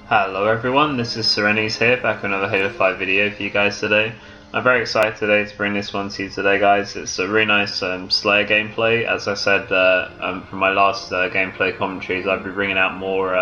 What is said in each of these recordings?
Hello everyone, this is Serenis here, back with another Halo 5 video for you guys today. I'm very excited today to bring this one to you today, guys. It's a really nice Slayer gameplay. As I said from my last gameplay commentaries, I'll be bringing out more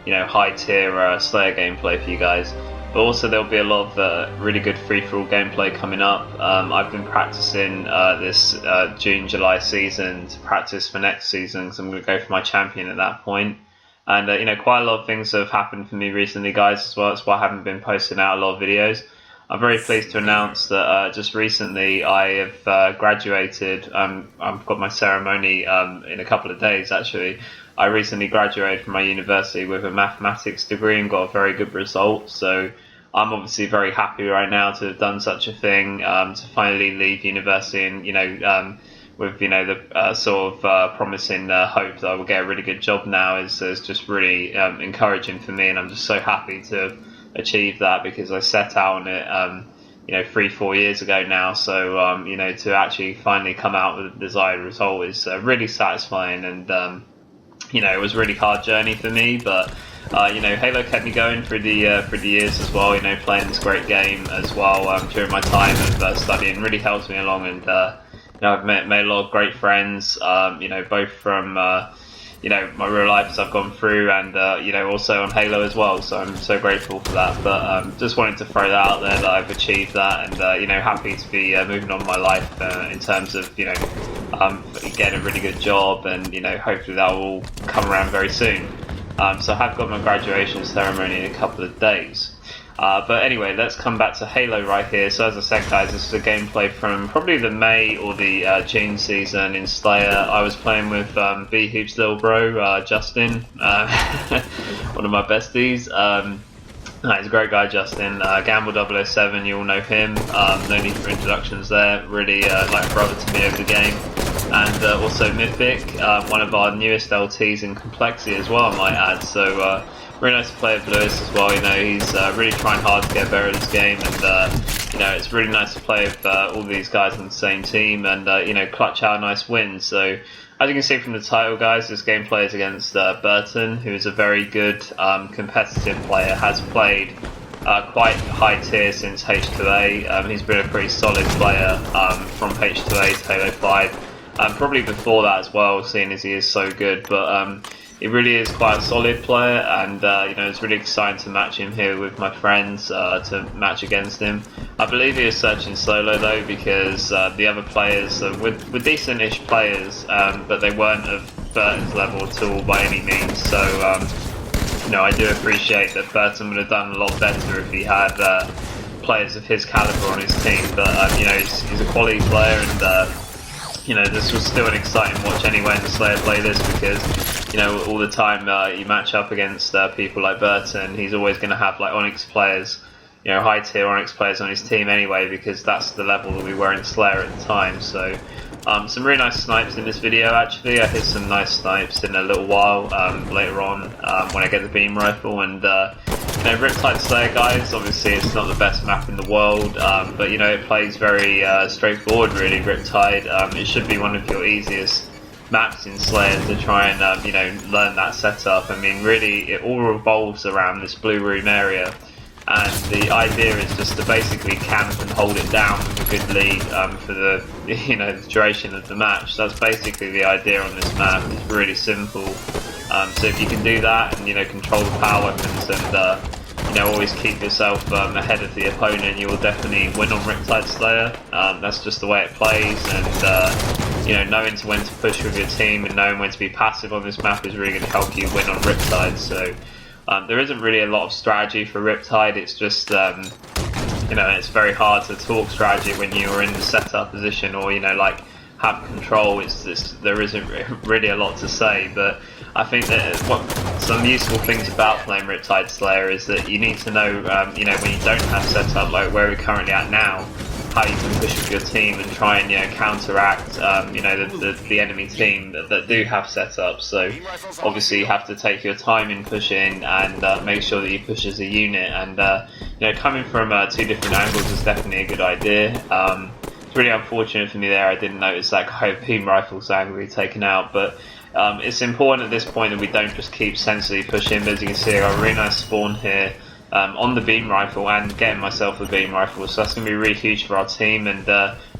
high tier Slayer gameplay for you guys. But also there'll be a lot of really good free-for-all gameplay coming up. I've been practicing this June-July season to practice for next season, because I'm going to go for my champion at that point. And quite a lot of things have happened for me recently, guys, as well. That's why I haven't been posting out a lot of videos. I'm very pleased to announce that just recently I have graduated. I've got my ceremony in a couple of days, actually. I recently graduated from my university with a mathematics degree and got a very good result. So I'm obviously very happy right now to have done such a thing, to finally leave university and, with the sort of promising hope that I will get a really good job now is just really encouraging for me, and I'm just so happy to achieve that, because I set out on it 3-4 years ago now. So to actually finally come out with the desired result is really satisfying, and it was a really hard journey for me, but Halo kept me going through the years as well. Playing this great game as well during my time of studying really helped me along, and I've made a lot of great friends, both from, my real life as I've gone through, and, also on Halo as well, so I'm so grateful for that. But just wanted to throw that out there, that I've achieved that, and, happy to be moving on in my life in terms of, getting a really good job, and, hopefully that will come around very soon. So I have got my graduation ceremony in a couple of days. But anyway, let's come back to Halo right here. So as I said, guys, this is a gameplay from probably the May or the June season in Slayer. I was playing with bhoupslilbro, Justin, one of my besties. He's a great guy, Justin. Gamble007, you all know him. No need for introductions there. Really like a brother to me over the game. And also Mythic, one of our newest LTs in complexity as well, I might add. So really nice to play with Lewis as well. He's really trying hard to get better at this game, and it's really nice to play with all these guys on the same team, and clutch out a nice win. So as you can see from the title, guys, this gameplay is against Burton, who is a very good competitive player. Has played quite high tier since H2A. He's been a pretty solid player from H2A to Halo 5. Probably before that as well, seeing as he is so good, but he really is quite a solid player, and it's really exciting to match him here with my friends, to match against him. I believe he is searching solo though, because the other players were decent-ish players, but they weren't of Burton's level at all by any means. So I do appreciate that Burton would have done a lot better if he had players of his caliber on his team. But he's a quality player, and this was still an exciting watch anyway in the Slayer play this, because all the time you match up against people like Burton, he's always going to have like Onyx players, high tier Onyx players on his team anyway, because that's the level that we were in Slayer at the time. So some really nice snipes in this video. Actually, I hit some nice snipes in a little while later on when I get the beam rifle. And Riptide Slayer, guys, obviously it's not the best map in the world, but it plays very straightforward really. Riptide, it should be one of your easiest maps in Slayer to try and learn that setup. I mean, really it all revolves around this blue room area, and the idea is just to basically camp and hold it down with a good lead for the the duration of the match. That's basically the idea on this map. It's really simple. So if you can do that and control the power weapons, and always keep yourself ahead of the opponent, you will definitely win on Riptide Slayer. That's just the way it plays, and knowing when to push with your team and knowing when to be passive on this map is really going to help you win on Riptide. So there isn't really a lot of strategy for Riptide. It's just it's very hard to talk strategy when you're in the setup position, or have control. There isn't really a lot to say, but I think that some useful things about playing Riptide Slayer is that you need to know, when you don't have setup, like where we're currently at now, how you can push with your team and try and counteract the enemy team that do have setup. So obviously you have to take your time in pushing and make sure that you push as a unit. And coming from two different angles is definitely a good idea. It's really unfortunate for me there. I didn't notice that beam rifle's angle be taken out, but it's important at this point that we don't just keep sensibly pushing. But as you can see, I got a really nice spawn here on the beam rifle and getting myself a beam rifle, so that's going to be really huge for our team. And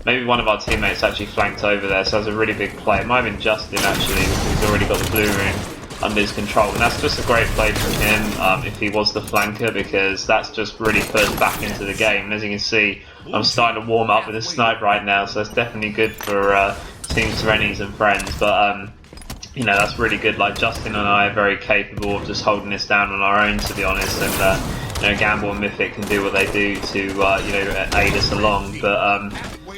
maybe one of our teammates actually flanked over there, so that's a really big play. It might have been Justin actually, because he's already got the blue ring under his control, and that's just a great play from him if he was the flanker, because that's just really put us back into the game. And as you can see, I'm starting to warm up with a snipe right now, so that's definitely good for Team Serenis and friends. But you know, that's really good. Like, Justin and I are very capable of just holding this down on our own, to be honest, and you know, Gamble and Mythic can do what they do to you know, aid us along. But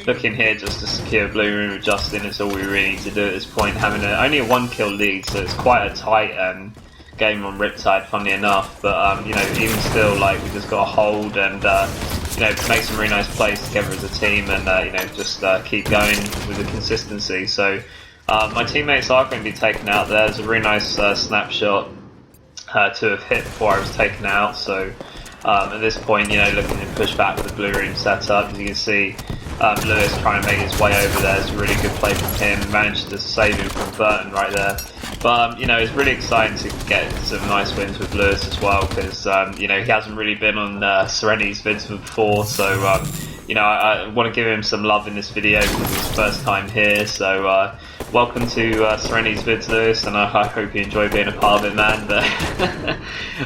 looking here just to secure blue room with Justin, it's all we really need to do at this point, having only a 1-kill lead, so it's quite a tight game on Riptide, funnily enough. But you know, even still, like, we just got to hold and you know, make some really nice plays together as a team, and you know, just keep going with the consistency. So my teammates are going to be taken out there. There's a really nice snapshot to have hit before I was taken out. So at this point, you know, looking to push back with the blue room setup. As you can see, Lewis trying to make his way over there. It's a really good play from him. Managed to save him from Burton right there. But you know, it's really exciting to get some nice wins with Lewis as well, because you know, he hasn't really been on Serenity's vids before. So you know, I want to give him some love in this video because it's his first time here. So welcome to Serenity's vids, Lewis, and I hope you enjoy being a part of it, man. But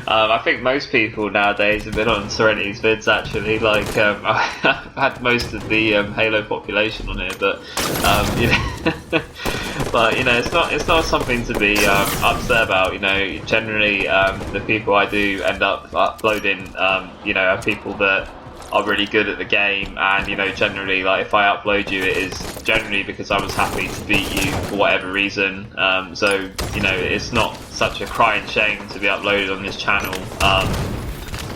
I think most people nowadays have been on Serenity's vids, actually. Like, I've had most of the Halo population on here, but you know, but you know, it's not something to be upset about. You know, generally the people I do end up uploading, you know, are people that are really good at the game, and you know, generally, like, if I upload you, it is generally because I was happy to beat you for whatever reason. So you know, it's not such a crying shame to be uploaded on this channel.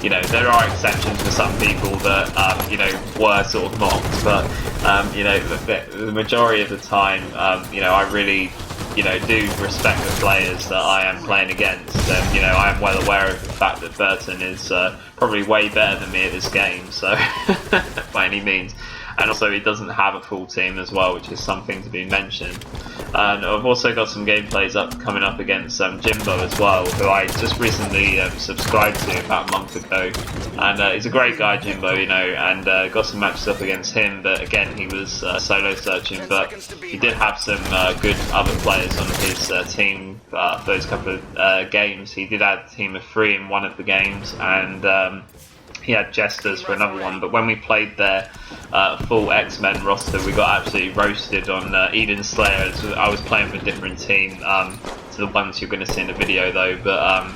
You know, there are exceptions for some people that you know, were sort of mocked, but you know, the majority of the time, you know, I really, you know, do respect the players that I am playing against, and you know, I am well aware of the fact that Burton is probably way better than me at this game, so by any means. And also, he doesn't have a full team as well, which is something to be mentioned. And I've also got some gameplays coming up against Jimbo as well, who I just recently subscribed to about a month ago. And he's a great guy, Jimbo, you know, and got some matches up against him. But again, he was solo searching, but he did have some good other players on his team for those couple of games. He did have a team of 3 in one of the games, and he had Jesters for another one. But when we played their full X-Men roster, we got absolutely roasted on Eden Slayer. I was playing for a different team to the ones you're going to see in the video, though. But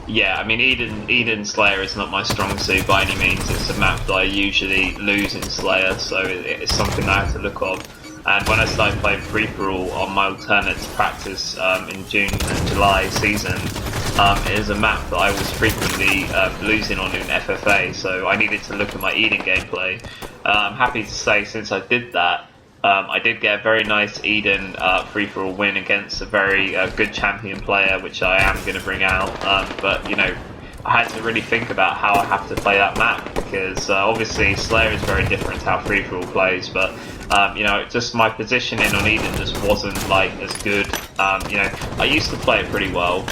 yeah, I mean, Eden Slayer is not my strong suit by any means. It's a map that I usually lose in Slayer, so it's something I have to look on. And when I started playing free-for-all on my alternate to practice in June and July season, it is a map that I was frequently losing on in FFA, so I needed to look at my Eden gameplay. I'm happy to say, since I did that, I did get a very nice Eden free-for-all win against a very good champion player, which I am going to bring out. But you know, I had to really think about how I have to play that map, because obviously Slayer is very different to how free-for-all plays, but you know, just my positioning on Eden just wasn't like as good. You know, I used to play it pretty well,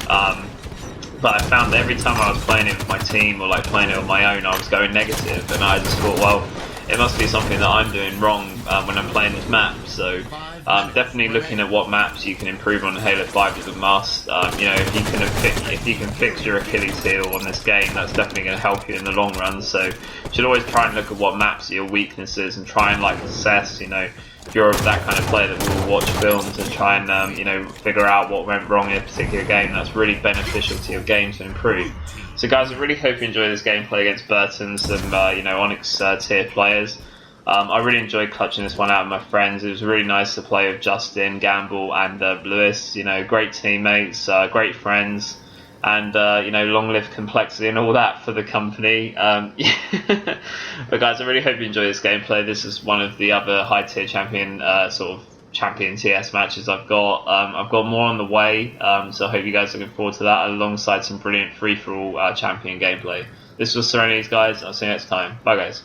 but I found that every time I was playing it with my team or like playing it on my own, I was going negative, and I just thought, well, it must be something that I'm doing wrong when I'm playing this map. So definitely looking at what maps you can improve on Halo 5 is a must. You know, if you can fix your Achilles heel on this game, that's definitely going to help you in the long run. So you should always try and look at what maps are your weaknesses and try and like assess, you know, if you're that kind of player that will watch films and try and you know, figure out what went wrong in a particular game. That's really beneficial to your game to improve. So guys, I really hope you enjoy this gameplay against Burton's and you know, Onyx tier players. I really enjoyed clutching this one out with my friends. It was really nice to play with Justin, Gamble, and Lewis. You know, great teammates, great friends, and you know, long live complexity and all that for the company. But guys, I really hope you enjoy this gameplay. This is one of the other high tier champion sort of champion TS matches I've got. I've got more on the way, so I hope you guys are looking forward to that, alongside some brilliant free-for-all champion gameplay. This was Serenity's, guys. I'll see you next time. Bye, guys.